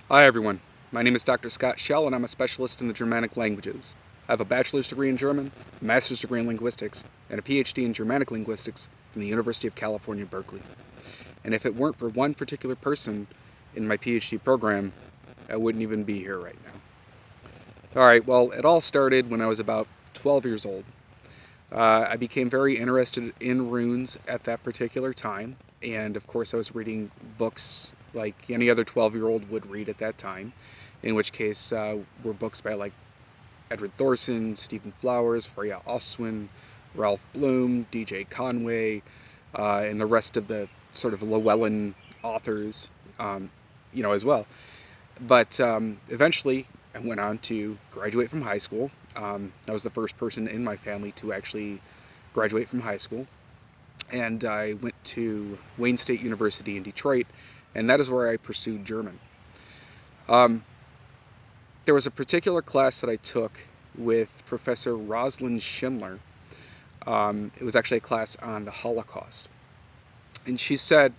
Hi everyone, my name is Dr. Scott Schell and I'm a specialist in the Germanic languages. I have a bachelor's degree in German, a master's degree in linguistics, and a PhD in Germanic linguistics from the University of California, Berkeley. And if it weren't for one particular person in my PhD program, I wouldn't even be here right now. Alright, well, it all started when I was about 12 years old. I became very interested in runes at that particular time, and of course I was reading books like any other 12-year-old would read at that time, in which case were books by like Edward Thorson, Stephen Flowers, Freya Oswin, Ralph Bloom, DJ Conway, and the rest of the sort of Llewellyn authors, as well. But eventually I went on to graduate from high school. I was the first person in my family to actually graduate from high school. And I went to Wayne State University in Detroit, and that is where I pursued German. There was a particular class that I took with Professor Rosalind Schindler. It was actually a class on the Holocaust. And she said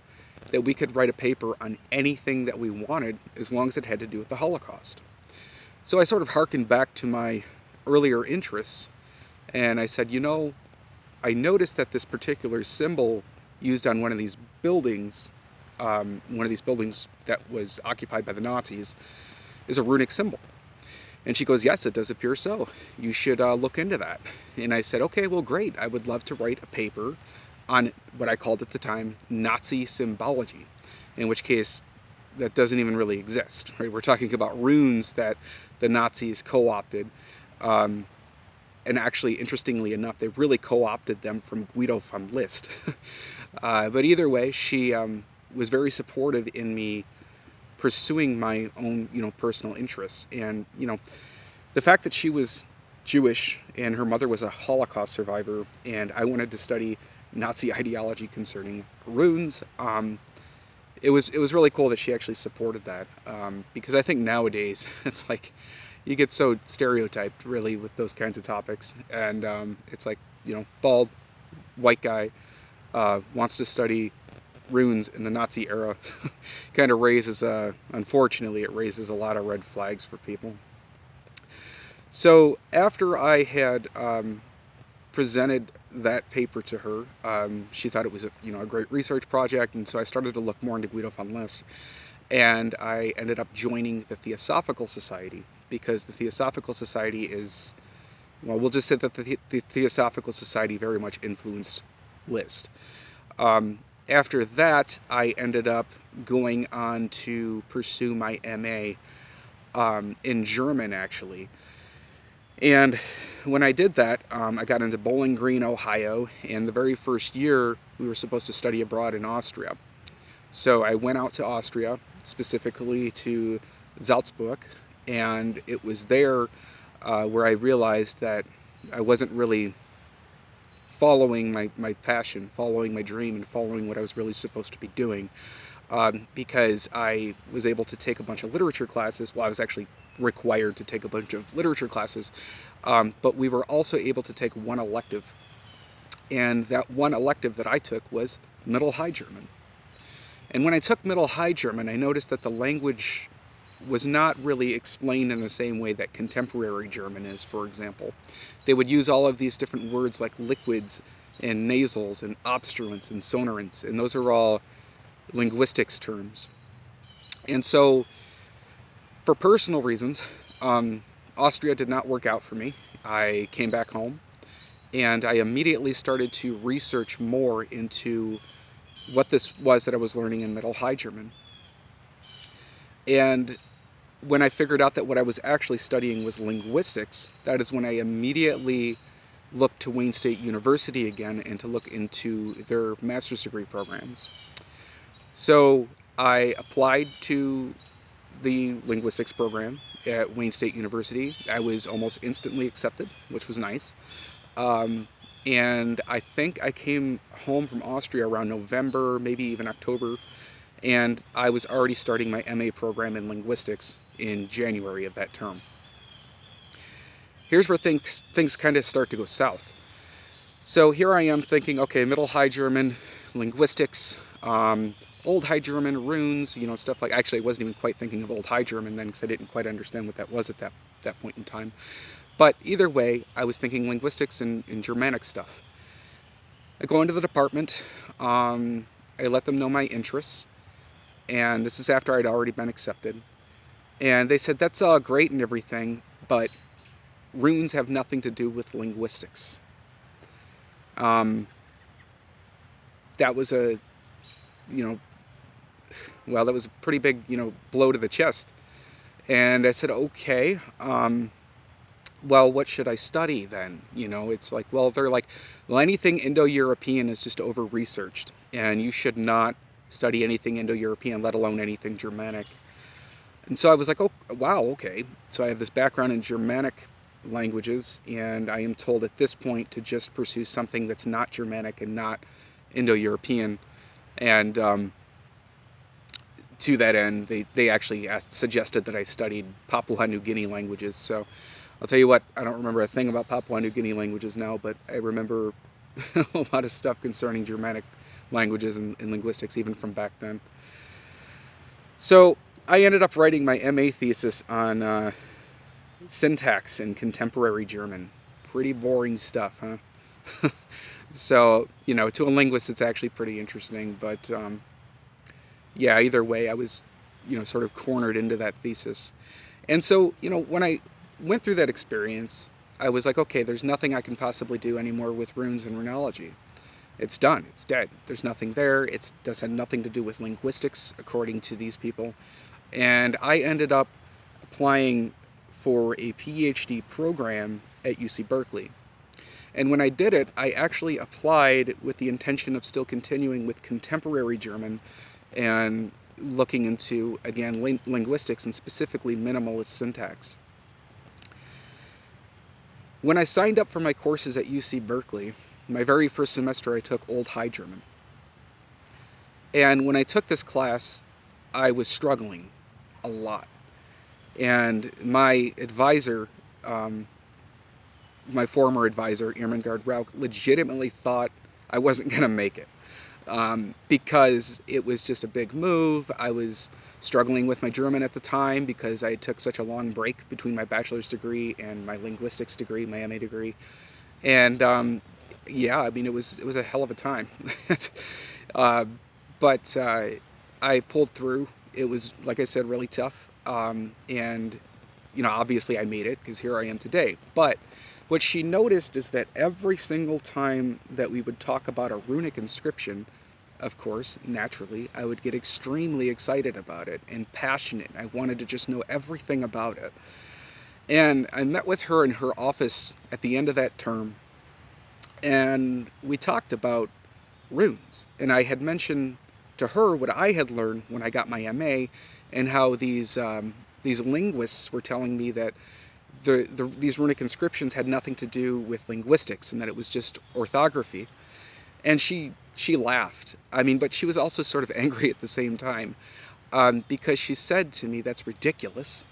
that we could write a paper on anything that we wanted as long as it had to do with the Holocaust. So I sort of harkened back to my earlier interests, and I said, I noticed that this particular symbol used on one of these buildings that was occupied by the Nazis, is a runic symbol. And she goes, yes, it does appear so. You should look into that. And I said, okay, well, great. I would love to write a paper on what I called at the time Nazi symbology, in which case that doesn't even really exist. Right? We're talking about runes that the Nazis co-opted. And actually, interestingly enough, they really co-opted them from Guido von List. But either way, she was very supportive in me pursuing my own, personal interests. And, the fact that she was Jewish and her mother was a Holocaust survivor, and I wanted to study Nazi ideology concerning runes, it was really cool that she actually supported that. Because I think nowadays, it's like, you get so stereotyped really with those kinds of topics, and it's like, bald white guy wants to study runes in the Nazi era. Kind of raises unfortunately it raises a lot of red flags for people. So after I had presented that paper to her, she thought it was a great research project, and so I started to look more into Guido von List, and I ended up joining the Theosophical Society, because the Theosophical Society is, well, we'll just say that the Theosophical Society very much influenced List. After that, I ended up going on to pursue my MA in German, actually. And when I did that, I got into Bowling Green, Ohio, and the very first year we were supposed to study abroad in Austria. So I went out to Austria, specifically to Salzburg, and it was there where I realized that I wasn't really following my passion, following my dream, and following what I was really supposed to be doing, because I was able to take a bunch of literature classes. Well, I was actually required to take a bunch of literature classes, but we were also able to take one elective, and that one elective that I took was Middle High German. And when I took Middle High German, I noticed that the language was not really explained in the same way that contemporary German is, for example. They would use all of these different words like liquids and nasals and obstruents and sonorants, and those are all linguistics terms. And so, for personal reasons, Austria did not work out for me. I came back home, and I immediately started to research more into what this was that I was learning in Middle High German. And when I figured out that what I was actually studying was linguistics, that is when I immediately looked to Wayne State University again and to look into their master's degree programs. So I applied to the linguistics program at Wayne State University. I was almost instantly accepted, which was nice. And I think I came home from Austria around November, maybe even October, and I was already starting my MA program in linguistics in January of that term. Here's where things kind of start to go south. So here I am thinking, okay, Middle High German, linguistics, Old High German, runes, stuff like. Actually, I wasn't even quite thinking of Old High German then, because I didn't quite understand what that was at that point in time. But either way, I was thinking linguistics and Germanic stuff. I go into the department. I let them know my interests, and this is after I'd already been accepted. And they said, that's all great and everything, but runes have nothing to do with linguistics. That was a, that was a pretty big, blow to the chest. And I said, okay, well, what should I study then? It's like, well, they're like, well, anything Indo-European is just over-researched, and you should not study anything Indo-European, let alone anything Germanic. And so I was like, oh, wow, okay. So I have this background in Germanic languages, and I am told at this point to just pursue something that's not Germanic and not Indo-European. And to that end, they actually suggested that I studied Papua New Guinea languages. So I'll tell you what, I don't remember a thing about Papua New Guinea languages now, but I remember a lot of stuff concerning Germanic languages and linguistics, even from back then. So I ended up writing my MA thesis on syntax in contemporary German. Pretty boring stuff, huh? So, to a linguist it's actually pretty interesting, but yeah, either way I was, sort of cornered into that thesis. And so, when I went through that experience, I was like, okay, there's nothing I can possibly do anymore with runes and runology. It's done. It's dead. There's nothing there. It does have nothing to do with linguistics, according to these people. And I ended up applying for a PhD program at UC Berkeley. And when I did it, I actually applied with the intention of still continuing with contemporary German and looking into, again, linguistics and specifically minimalist syntax. When I signed up for my courses at UC Berkeley, my very first semester I took Old High German. And when I took this class, I was struggling a lot. And my advisor, my former advisor, Irmingard Rauch, legitimately thought I wasn't going to make it. Because it was just a big move. I was struggling with my German at the time because I took such a long break between my bachelor's degree and my linguistics degree, my MA degree. And yeah, I mean, it was a hell of a time. But I pulled through. It was, like I said, really tough. And, obviously I made it because here I am today. But what she noticed is that every single time that we would talk about a runic inscription, of course, naturally, I would get extremely excited about it and passionate. I wanted to just know everything about it. And I met with her in her office at the end of that term, and we talked about runes. And I had mentioned to her what I had learned when I got my MA, and how these linguists were telling me that these runic inscriptions had nothing to do with linguistics and that it was just orthography. And she laughed. I mean, but she was also sort of angry at the same time, because she said to me, that's ridiculous,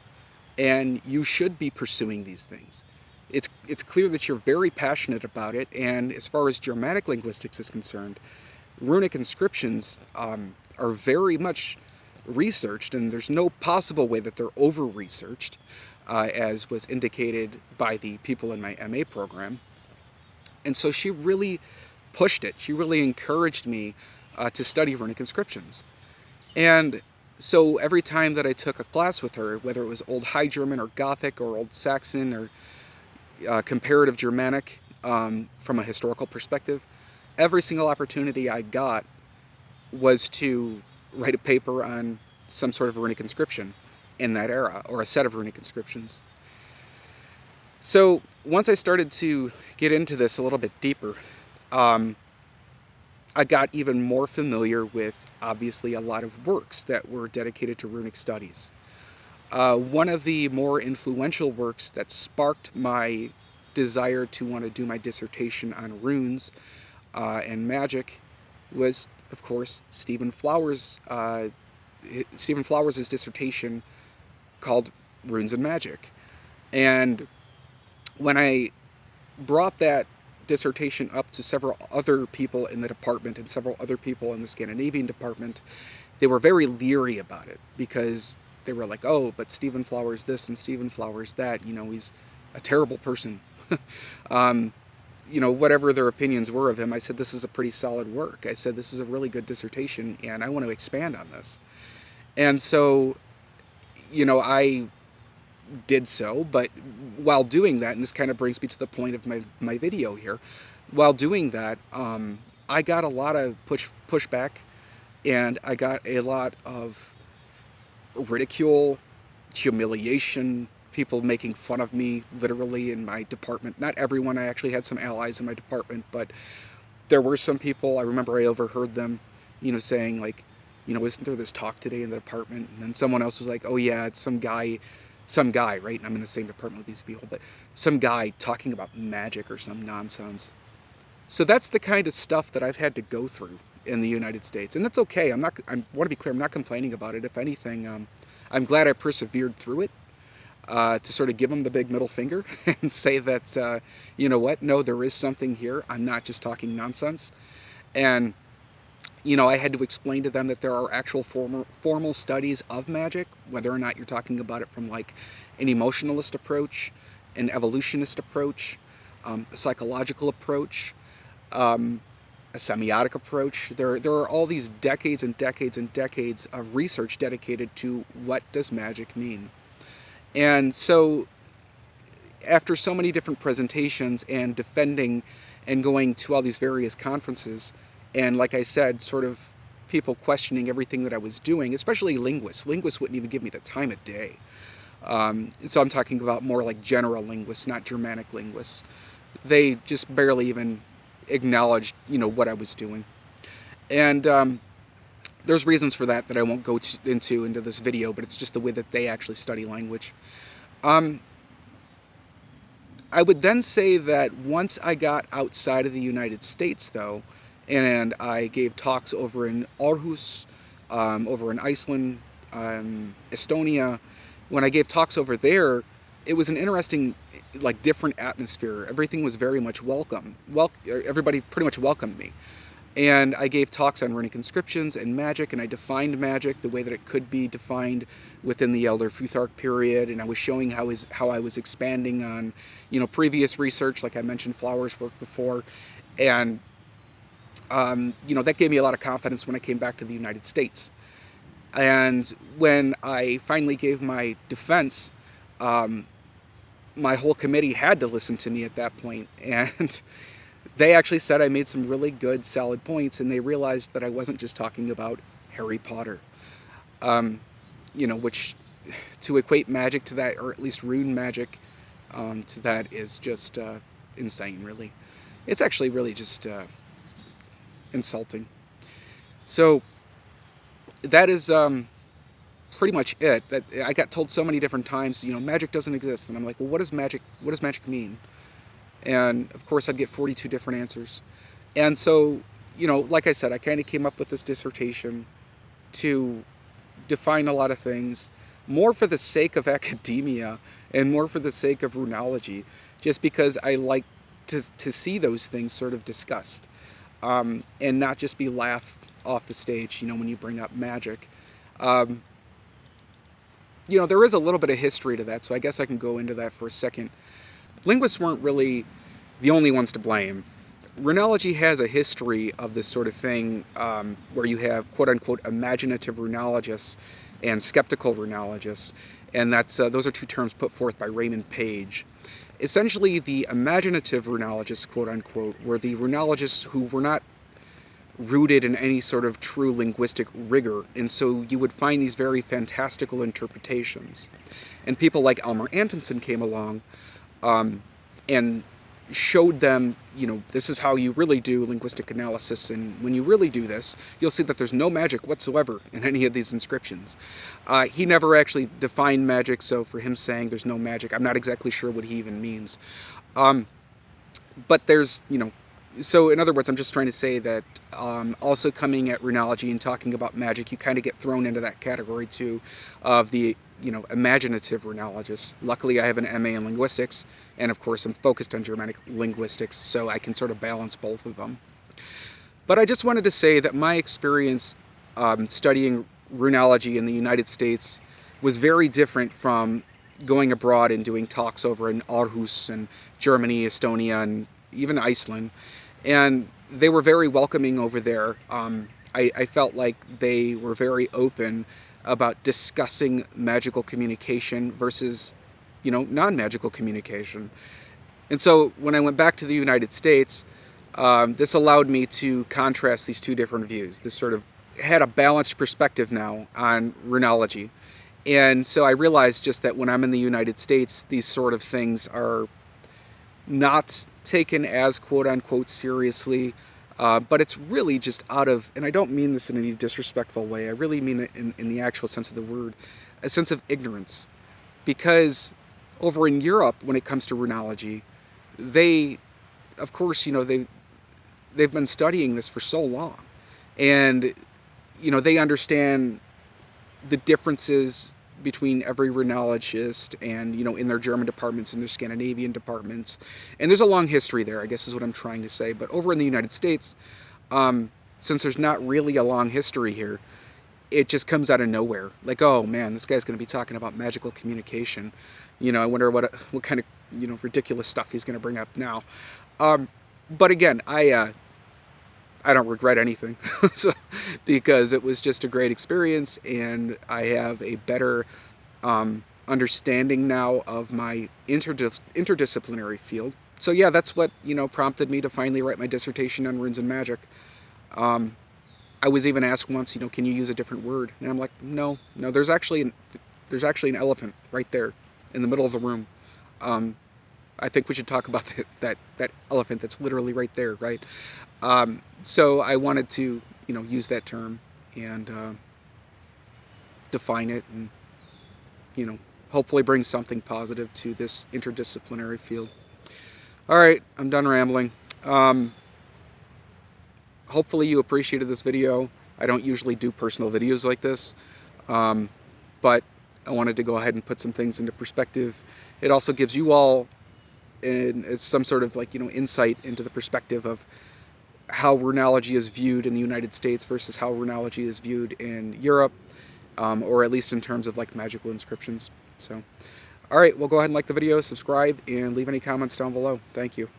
and you should be pursuing these things. It's clear that you're very passionate about it, and as far as Germanic linguistics is concerned, runic inscriptions are very much researched, and there's no possible way that they're over-researched, as was indicated by the people in my MA program. And so she really pushed it. She really encouraged me to study runic inscriptions. And so every time that I took a class with her, whether it was Old High German or Gothic or Old Saxon or comparative Germanic from a historical perspective, every single opportunity I got was to write a paper on some sort of runic inscription in that era, or a set of runic inscriptions. So once I started to get into this a little bit deeper, I got even more familiar with, obviously, a lot of works that were dedicated to runic studies. One of the more influential works that sparked my desire to want to do my dissertation on runes and magic was, of course, Stephen Flowers' dissertation called Runes and Magic. And when I brought that dissertation up to several other people in the department and several other people in the Scandinavian department, they were very leery about it, because they were like, oh, but Stephen Flowers this and Stephen Flowers that, he's a terrible person. um, whatever their opinions were of him, I said, this is a pretty solid work. I said, this is a really good dissertation, and I want to expand on this. And so, I did so, but while doing that, and this kind of brings me to the point of my video here, while doing that, I got a lot of pushback, and I got a lot of ridicule, humiliation, people making fun of me literally in my department. Not everyone, I actually had some allies in my department, but there were some people, I remember I overheard them, saying like, isn't there this talk today in the department? And then someone else was like, oh yeah, it's some guy, right? And I'm in the same department with these people, but some guy talking about magic or some nonsense. So that's the kind of stuff that I've had to go through in the United States. And that's okay. I want to be clear, I'm not complaining about it. If anything, I'm glad I persevered through it, to sort of give them the big middle finger and say that, you know what, no, there is something here. I'm not just talking nonsense. And, I had to explain to them that there are actual formal studies of magic, whether or not you're talking about it from like an emotionalist approach, an evolutionist approach, a psychological approach, a semiotic approach. There are all these decades and decades and decades of research dedicated to what does magic mean. And so after so many different presentations and defending and going to all these various conferences, and like I said, sort of people questioning everything that I was doing, especially linguists. Linguists wouldn't even give me the time of day. So I'm talking about more like general linguists, not Germanic linguists. They just barely even acknowledged, what I was doing. And there's reasons for that I won't go into this video, but it's just the way that they actually study language. I would then say that once I got outside of the United States, though, and I gave talks over in Aarhus, over in Iceland, Estonia, when I gave talks over there, it was an interesting, like, different atmosphere. Everything was very much welcome. Everybody pretty much welcomed me. And I gave talks on runic inscriptions and magic, and I defined magic the way that it could be defined within the Elder Futhark period, and I was showing how I was expanding on, previous research, like I mentioned Flowers' work before, and, that gave me a lot of confidence when I came back to the United States. And when I finally gave my defense, my whole committee had to listen to me at that point, and they actually said I made some really good, solid points, and they realized that I wasn't just talking about Harry Potter. Which, to equate magic to that, or at least rune magic to that, is just insane, really. It's actually really just insulting. So that is pretty much it. That I got told so many different times, magic doesn't exist, and I'm like, well, what does magic mean? And of course I'd get 42 different answers. And so, like I said, I kind of came up with this dissertation to define a lot of things, more for the sake of academia and more for the sake of runology, just because I like to see those things sort of discussed, and not just be laughed off the stage, when you bring up magic. There is a little bit of history to that, so I guess I can go into that for a second. Linguists weren't really the only ones to blame. Runology has a history of this sort of thing, where you have quote-unquote imaginative runologists and skeptical runologists, and those are two terms put forth by Raymond Page. Essentially, the imaginative runologists, quote-unquote, were the runologists who were not rooted in any sort of true linguistic rigor, and so you would find these very fantastical interpretations. And people like Elmer Antonsen came along and showed them, this is how you really do linguistic analysis, and when you really do this, you'll see that there's no magic whatsoever in any of these inscriptions. He never actually defined magic, so for him saying there's no magic, I'm not exactly sure what he even means. But there's, so in other words, I'm just trying to say that also coming at runology and talking about magic, you kind of get thrown into that category too of the imaginative runologists. Luckily, I have an MA in linguistics, and of course I'm focused on Germanic linguistics, so I can sort of balance both of them. But I just wanted to say that my experience studying runology in the United States was very different from going abroad and doing talks over in Aarhus and Germany, Estonia, and even Iceland. And they were very welcoming over there. I felt like they were very open about discussing magical communication versus, non-magical communication. And so when I went back to the United States, this allowed me to contrast these two different views. This sort of had a balanced perspective now on runology. And so I realized just that when I'm in the United States, these sort of things are not taken as quote-unquote seriously, but it's really just out of, and I don't mean this in any disrespectful way, I really mean it in the actual sense of the word, a sense of ignorance. Because over in Europe, when it comes to runology, they, of course, they've been studying this for so long. And, they understand the differences between every runologist and, in their German departments and their Scandinavian departments. And there's a long history there, I guess is what I'm trying to say. But over in the United States, since there's not really a long history here, it just comes out of nowhere. Like, oh man, this guy's going to be talking about magical communication. I wonder what kind of, ridiculous stuff he's going to bring up now. But again, I don't regret anything so, because it was just a great experience, and I have a better understanding now of my interdisciplinary field. So yeah, that's what prompted me to finally write my dissertation on runes and magic. I was even asked once, can you use a different word? And I'm like, no. There's actually an elephant right there in the middle of the room. I think we should talk about that elephant that's literally right there, right? So I wanted to, use that term and define it, and hopefully bring something positive to this interdisciplinary field. All right, I'm done rambling. Hopefully you appreciated this video. I don't usually do personal videos like this, but I wanted to go ahead and put some things into perspective. It also gives you all some sort of insight into the perspective of how runology is viewed in the United States versus how runology is viewed in Europe, or at least in terms of magical inscriptions. So, all right, well, go ahead and like the video, subscribe, and leave any comments down below. Thank you.